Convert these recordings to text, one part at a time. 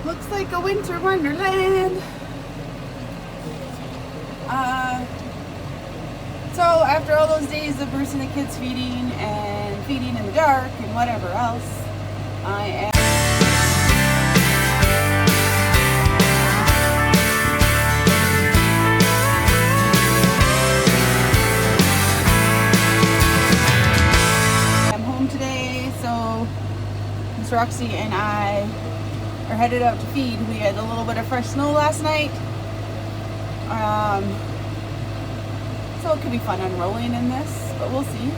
Looks like a winter wonderland. So after all those days of Bruce and the kids feeding and feeding in the dark and whatever else, I am home today, so Miss Roxy and I are headed out to feed. We had a little bit of fresh snow last night. So it could be fun unrolling in this, but we'll see.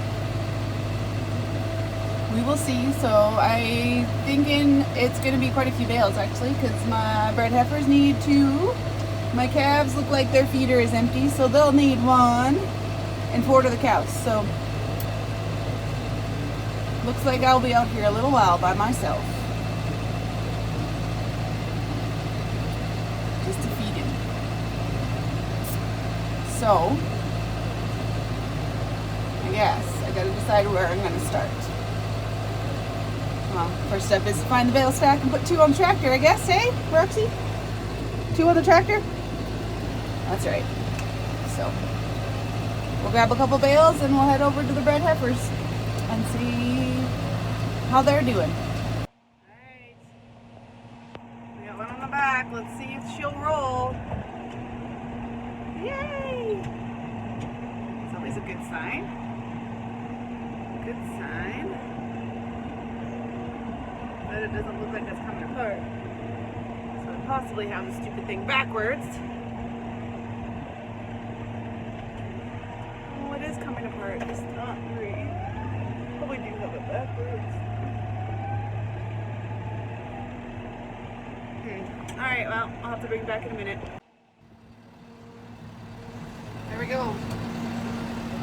We will see. So I'm thinking it's going to be quite a few bales actually, because my bred heifers need 2. My calves look like their feeder is empty, so they'll need 1, and 4 to the cows. So looks like I'll be out here a little while by myself. Just to feed him. So I guess I gotta decide where I'm gonna start. Well, first step is to find the bale stack and put 2 on the tractor, I guess, hey, Roxy? 2 on the tractor? That's right. So we'll grab a couple bales and we'll head over to the bred heifers and see how they're doing. Alright. We got one on the back. Let's see if she'll roll. Yay! It's always a good sign. Good sign. But it doesn't look like it's coming apart. So I possibly have the stupid thing backwards. Oh, it is coming apart. It's not great. Probably do have it backwards. Alright, well, I'll have to bring it back in a minute. There we go.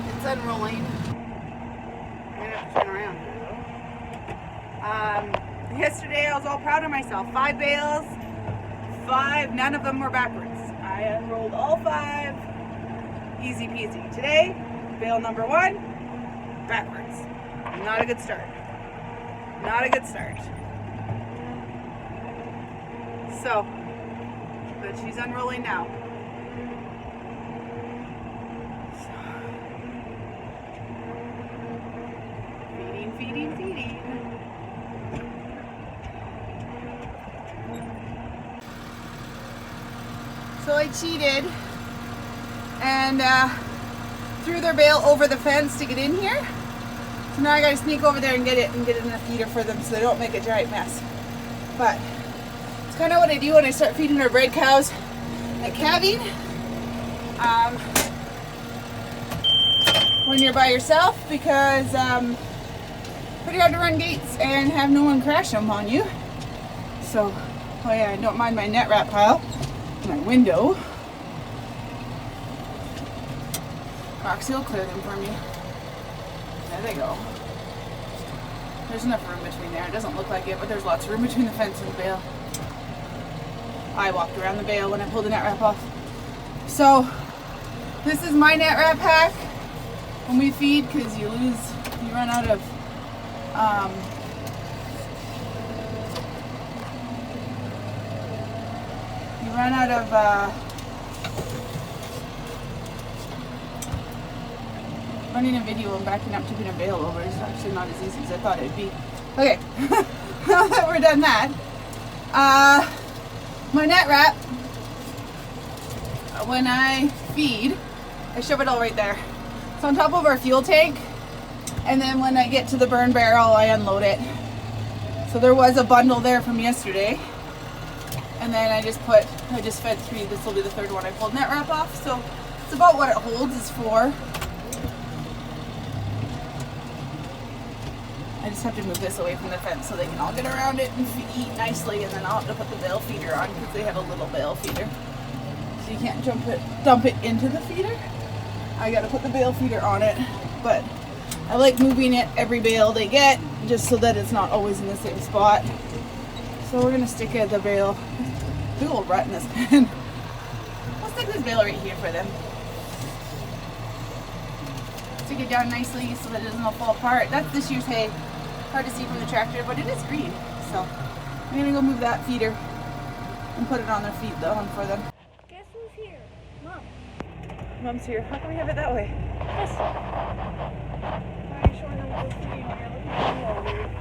It's unrolling. I'm gonna have to turn around. Yesterday I was all proud of myself. 5 bales, 5, none of them were backwards. I unrolled all 5, easy peasy. Today, bale number 1, backwards. Not a good start. Not a good start. So, but she's unrolling now. Feeding, feeding. So I cheated and threw their bale over the fence to get in here. So now I gotta sneak over there and get it in a feeder for them so they don't make a giant mess. But it's kind of what I do when I start feeding our bred cows at calving. When you're by yourself, because pretty hard to run gates and have no one crash them on you. So, oh yeah, I don't mind my net wrap pile, my window. Roxy will clear them for me. There they go. There's enough room between there. It doesn't look like it, but there's lots of room between the fence and the bale. I walked around the bale when I pulled the net wrap off. So, this is my net wrap pack when we feed, because you run out of running a video and backing up, tipping a bale over is actually not as easy as I thought it'd be. Okay, now that we're done that, my net wrap, when I feed, I shove it all right there. It's on top of our fuel tank, and then when I get to the burn barrel, I unload it. So there was a bundle there from yesterday, and then I just fed 3. This will be the 3rd one I pulled net wrap off. So it's about what it holds is 4. I just have to move this away from the fence so they can all get around it and eat nicely, and then I'll have to put the bale feeder on because they have a little bale feeder. So you can't dump it into the feeder. I gotta put the bale feeder on it, but I like moving it every bale they get just so that it's not always in the same spot. So we're gonna stick the bale, big old rut in this pen. I'll stick this bale right here for them. Stick it down nicely so that it doesn't all fall apart. That's this year's hay. Hard to see from the tractor, but it is green. So I'm gonna go move that feeder and put it on their feet though for them. Guess who's here? Mom. Mom's here. How come we have it that way? Yes. Why are you showing them what they're feeding? You're looking at me all weird.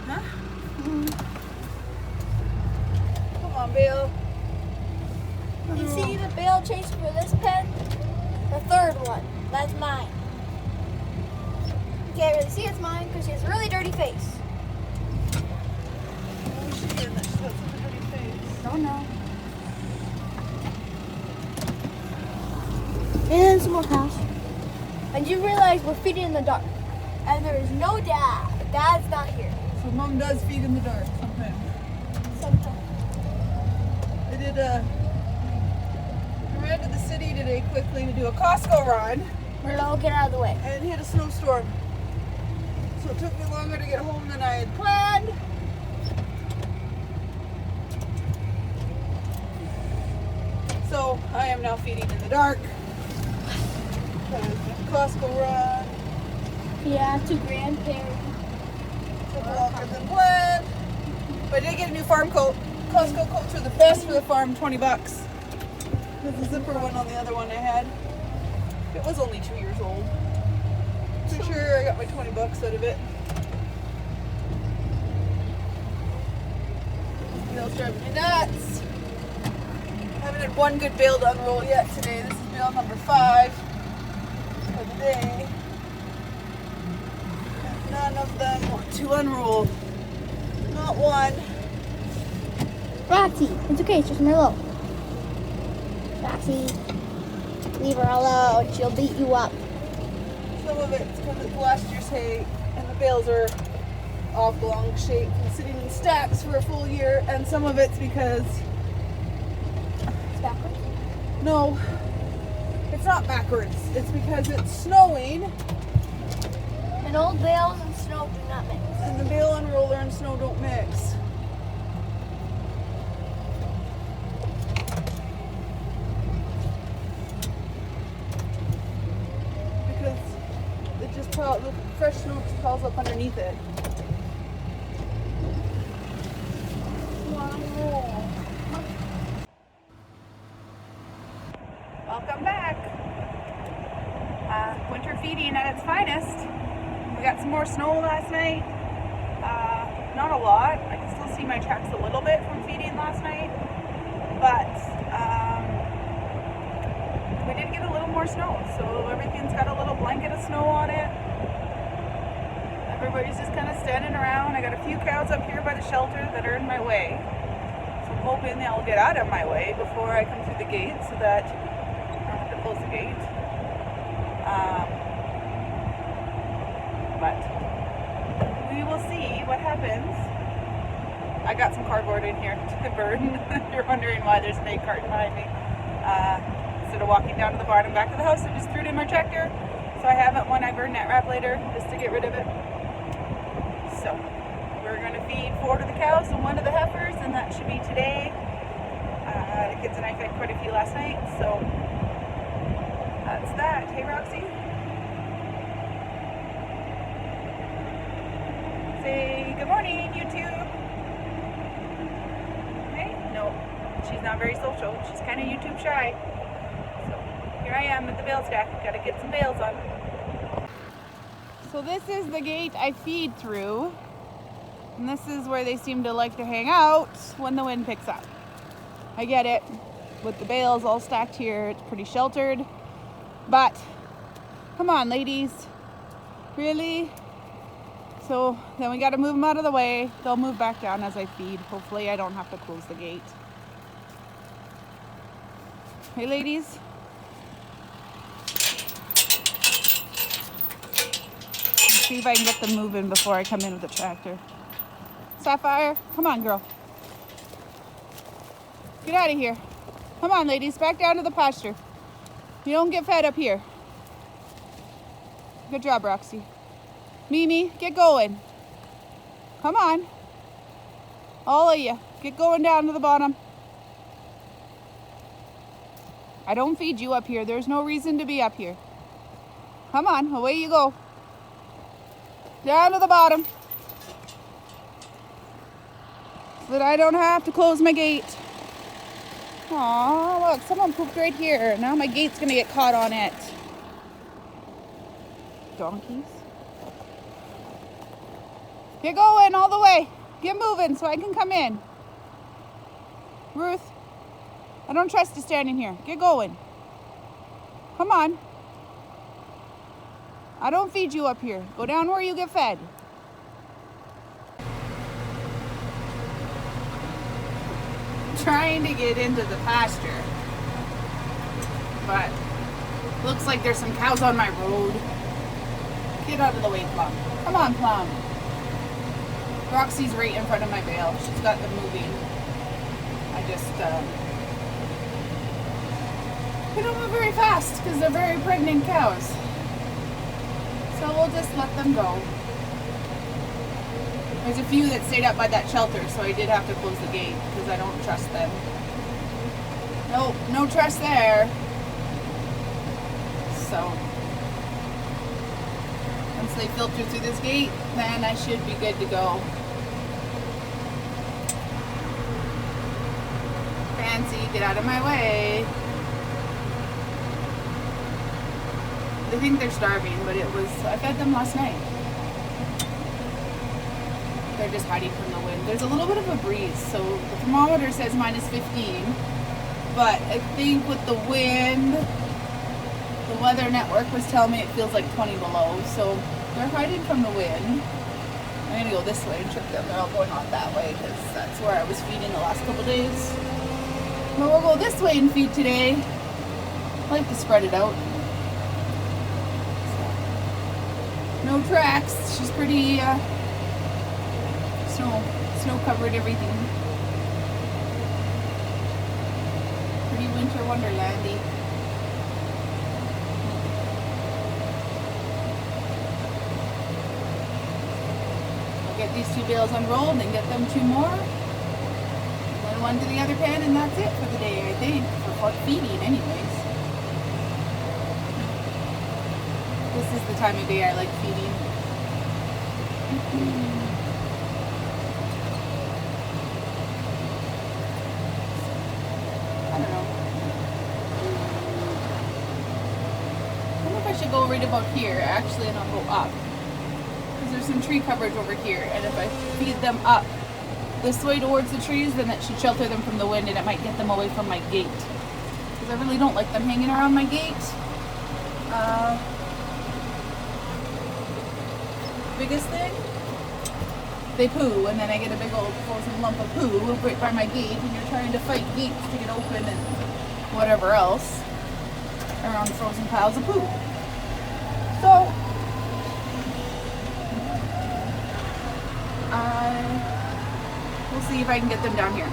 Huh? Come on, Bill. You see the bale chase for this pen? The third one. That's mine. You can't really see it's mine because she has a really dirty face. What was she doing that she's got such a dirty face? Don't know. And some more cows. And you realize we're feeding in the dark. And there is no dad. Dad's not here. So Mom does feed in the dark sometimes. Sometimes. I ran to the city today quickly to do a Costco run. Merlot, get out of the way. And hit a snowstorm. So it took me longer to get home than I had planned. So I am now feeding in the dark. Costco run. Yeah, to grandparents. Took longer than planned. But I did get a new farm coat. Costco coats are the best for the farm, $20. There's a zipper one on the other one I had. It was only 2 years old. For sure I got my $20 out of it. Bale's driving me nuts. I haven't had one good bale to unroll yet today. This is bale number 5 for the day. And none of them want to unroll. Not one. Roxy, it's okay, it's just Merlot. Roxy, leave her alone, she'll beat you up. Some of it's because it's last year's hay and the bales are oblong shaped and sitting in stacks for a full year, and some of it's because It's backwards. no, it's not backwards. It's because it's snowing And old bales and snow do not mix. and the bale unroller and snow don't mix. Because it just the fresh snow just piles up underneath it. Welcome back. Winter feeding at its finest. We got some more snow last night. Not a lot. I can still see my tracks a little bit from feeding last night. But we did get a little more snow. So everything's got a little blanket of snow on it. Everybody's just kind of standing around. I got a few cows up here by the shelter that are in my way. So I'm hoping they'll get out of my way before I come through the gate so that I don't have to close the gate. But we will see what happens. I got some cardboard in here to burn. You're wondering why there's an egg carton behind me. Instead of walking down to the barn and back to the house, I just threw it in my tractor. So I have it when I burn that wrap later, just to get rid of it. So we're going to feed 4 to the cows and 1 to the heifers, and that should be today. The kids and I fed quite a few last night, so that's that. Hey, Roxy. Say good morning, YouTube. Hey? No, she's not very social. She's kind of YouTube shy. So here I am at the bale stack. Got to get some bales on. So this is the gate I feed through. And this is where they seem to like to hang out when the wind picks up. I get it. With the bales all stacked here, it's pretty sheltered. But, come on, ladies. Really? So then we got to move them out of the way. They'll move back down as I feed. Hopefully I don't have to close the gate. Hey, ladies. Let's see if I can get them moving before I come in with the tractor. Sapphire, come on, girl. Get out of here. Come on, ladies, back down to the pasture. You don't get fed up here. Good job, Roxy. Mimi, get going. Come on. All of you, get going down to the bottom. I don't feed you up here. There's no reason to be up here. Come on, away you go. Down to the bottom. that I don't have to close my gate. Aw, look, someone pooped right here. Now my gate's gonna get caught on it. Donkeys. Get going all the way. Get moving so I can come in. Ruth, I don't trust you standing here. Get going. Come on. I don't feed you up here. Go down where you get fed. Trying to get into the pasture, but looks like there's some cows on my road. Get out of the way, Plum. Come on, Plum. Roxy's right in front of my bale. She's got them moving. I just they don't move very fast because they're very pregnant cows. So we'll just let them go. There's a few that stayed up by that shelter, so I did have to close the gate because I don't trust them. Nope, no trust there. So once they filter through this gate, then I should be good to go. Fancy, get out of my way. They think they're starving, but I fed them last night. They're just hiding from the wind. There's a little bit of a breeze, so the thermometer says minus 15, but I think with the wind, the weather network was telling me it feels like 20 below, so they're hiding from the wind. I'm gonna go this way and trick them. They're all going on that way because that's where I was feeding the last couple days. But we'll go this way and feed today. I like to spread it out. No tracks. She's pretty snow covered everything. Pretty winter wonderlandy. I'll get these 2 bales unrolled and get them 2 more. And then 1 to the other pen, and that's it for the day, I think, for feeding anyways. This is the time of day I like feeding. I don't know. I don't know if I should go right about here, actually, and I'll go up. Because there's some tree coverage over here, and if I feed them up this way towards the trees, then it should shelter them from the wind, and it might get them away from my gate. Because I really don't like them hanging around my gate. Biggest thing, they poo, and then I get a big old frozen lump of poo right by my gate, and you're trying to fight gates to get open and whatever else around frozen piles of poo. So we'll see if I can get them down here.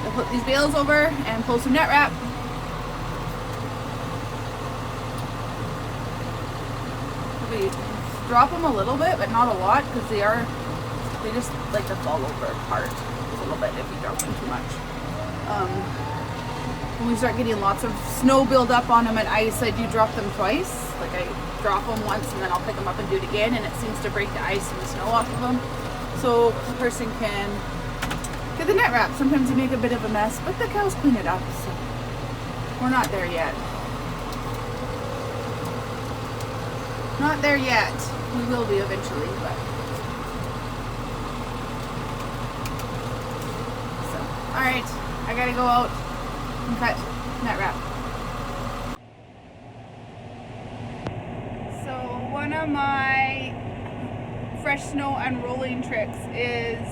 I'll put these bales over and pull some net wrap. Drop them a little bit, but not a lot, because they just like to fall over apart a little bit if you drop them too much. When we start getting lots of snow build up on them and ice, I do drop them twice. Like I drop them once and then I'll pick them up and do it again, and it seems to break the ice and the snow off of them. So the person can get the net wrap. Sometimes you make a bit of a mess, but the cows clean it up, so we're not there yet. Not there yet. We will be eventually, but so alright, I gotta go out and cut net wrap. So one of my fresh snow unrolling tricks is,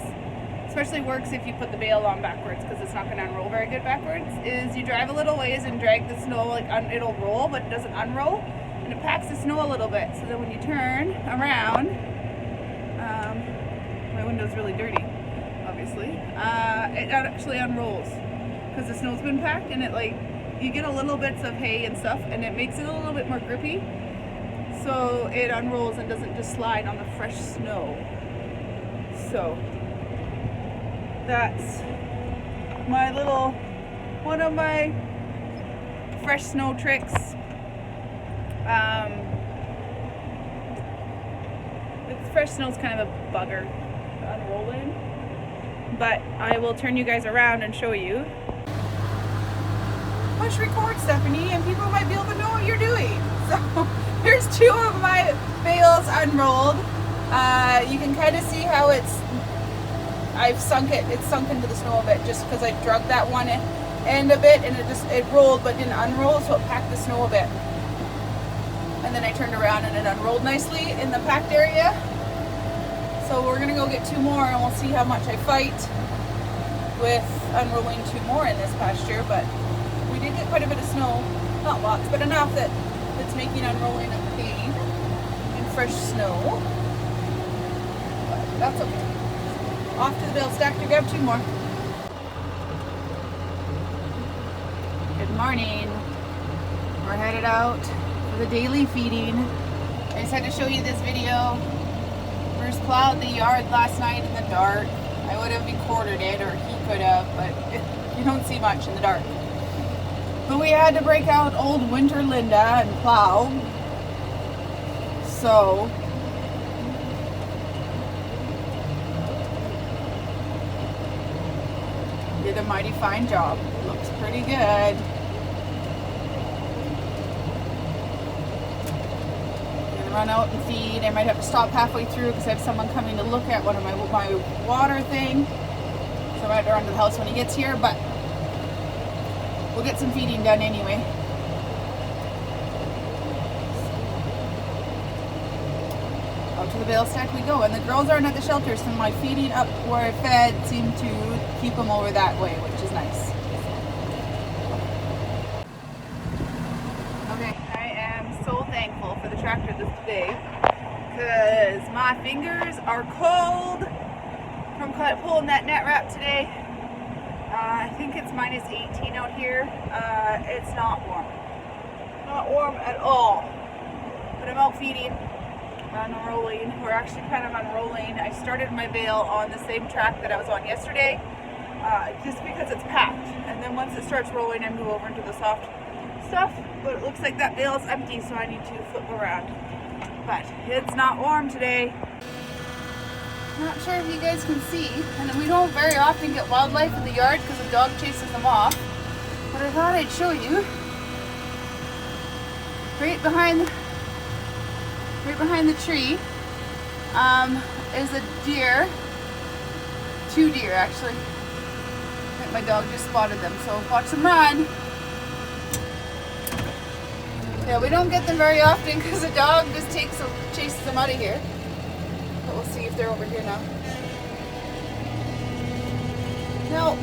especially works if you put the bale on backwards because it's not going to unroll very good backwards, is you drive a little ways and drag the snow, like it'll roll but it doesn't unroll. And it packs the snow a little bit, so that when you turn around, my window's really dirty, obviously, it actually unrolls because the snow's been packed, and it you get a little bits of hay and stuff, and it makes it a little bit more grippy, so it unrolls and doesn't just slide on the fresh snow. So that's one of my fresh snow tricks. Fresh snow's kind of a bugger to unroll in. but I will turn you guys around and show you. Push record, Stephanie, and people might be able to know what you're doing. So there's 2 of my bales unrolled. You can kind of see how it's sunk into the snow a bit just because I drug that one end a bit, and it rolled but didn't unroll, so it packed the snow a bit. And then I turned around and it unrolled nicely in the packed area. So we're gonna go get 2 more and we'll see how much I fight with unrolling 2 more in this pasture. But we did get quite a bit of snow, not lots, but enough that it's making unrolling a pain in fresh snow. But that's okay. Off to the bale stack to grab 2 more. Good morning. We're headed out for the daily feeding. I just had to show you this video. Bruce plowed the yard last night in the dark. I would have recorded it, or he could have, but you don't see much in the dark. But we had to break out old Winter Linda and plow. So did a mighty fine job. Looks pretty good. Run out and feed. I might have to stop halfway through because I have someone coming to look at one of my water thing. So I might have to run to the house when he gets here, but we'll get some feeding done anyway. Out to the bale stack we go. And the girls aren't at the shelter, so my feeding up where I fed seemed to keep them over that way, which is nice. Thankful for the tractor today because my fingers are cold from pulling that net wrap today. I think it's minus 18 out here. It's not warm at all, but I'm out feeding, unrolling. We're actually kind of unrolling. I started my bale on the same track that I was on yesterday, just because it's packed, and then once it starts rolling I move over into the soft stuff. But it looks like that bale is empty, so I need to flip around. But it's not warm today. Not sure if you guys can see, and we don't very often get wildlife in the yard because the dog chases them off. But I thought I'd show you. Right behind the tree is a deer. 2 deer actually. I think my dog just spotted them, so watch them run. Yeah, we don't get them very often because the dog just chases them out of here. But we'll see if they're over here now. Nope.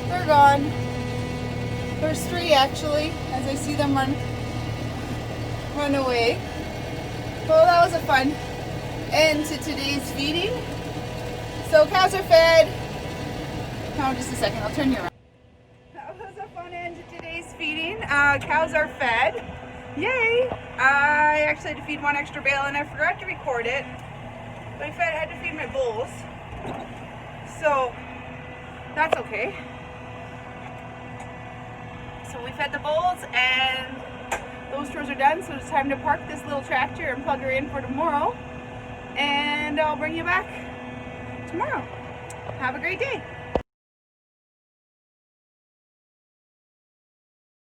They're gone. There's 3 actually, as I see them run away. Well, that was a fun end to today's feeding. So cows are fed. Hold on just a second, I'll turn you around. Feeding. Cows are fed. Yay! I actually had to feed 1 extra bale and I forgot to record it. But I had to feed my bulls. So that's okay. So we fed the bulls and those chores are done. So it's time to park this little tractor and plug her in for tomorrow. And I'll bring you back tomorrow. Have a great day.